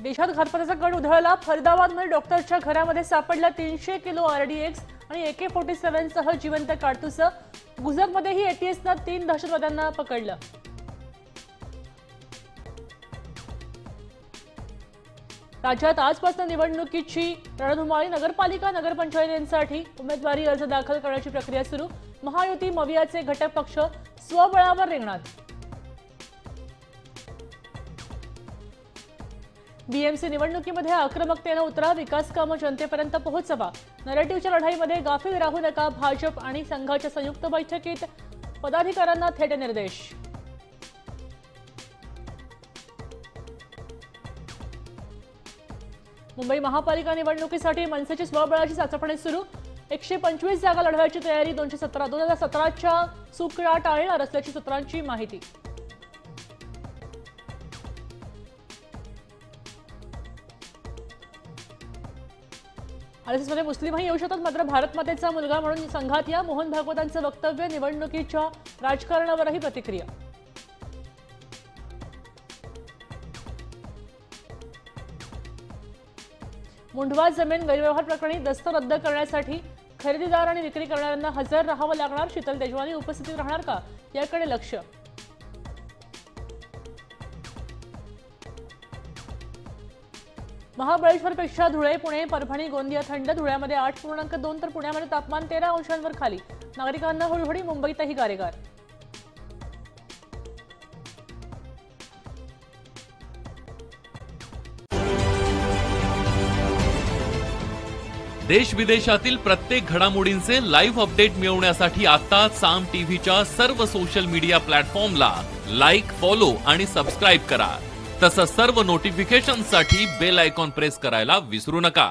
देशात घातपाताचा कण उधळला। फरीदाबादमध्ये डॉक्टरच्या घरामध्ये सापडला 300 किलो RDX आणि AK-47 सह जिवंत काडतूस। गुजरातमध्येही ATSनं 3 दहशतवाद्यांना पकडलं। राज्यात आजपासून निवडणुकीची रणधुमाळी। नगरपालिका नगरपंचायतींसाठी उमेदवारी अर्ज दाखल करण्याची प्रक्रिया सुरू। महायुती मवियाचे घटक पक्ष स्वबळावर रिंगणात। BMC निवडणुकीमध्ये आक्रमकतेने उतरा, विकास कामं जनतेपर्यंत पोहोचवा। नरेटिव्हच्या लढाईमध्ये गाफील राहू नका। भाजप आणि संघाच्या संयुक्त बैठकीत पदाधिकाऱ्यांना थेट निर्देश। मुंबई महापालिका निवडणुकीसाठी मनसेची स्वबळाची चाचपणी सुरू। 125 जागा लढवायची तयारी। 2017च्या चुका टाळणार असल्याची सूत्रांची माहिती। RSSमध्ये मुस्लिमही येऊ शकतात, मात्र भारत मातेचा मुलगा म्हणून संघात या। मोहन भागवतांचं वक्तव्य। निवडणुकीच्या राजकारणावरही प्रतिक्रिया। मुंढवा जमीन गैरव्यवहार प्रकरणी दस्त रद्द करण्यासाठी खरेदीदार आणि विक्री करणाऱ्यांना हजर राहावं लागणार। शीतल तेजवानी उपस्थित राहणार का, याकडे लक्ष। महाबळेश्वरपेक्षा धुळे, पुणे, परभणी, गोंदिया थंड। धुळ्यामध्ये 8.2 तर पुण्यामध्ये तापमान 13 अंशांवर खाली। नागरिकांना हुळहुळी। मुंबईतही गारेगार। देश विदेशातील प्रत्येक घडामोडींचे लाईव्ह अपडेट मिळवण्यासाठी आता साम टीव्हीच्या सर्व सोशल मीडिया प्लॅटफॉर्मला लाईक, फॉलो आणि सबस्क्राईब करा। तसंच सर्व नोटिफिकेशनसाठी बेल आयकॉन प्रेस करायला विसरू नका।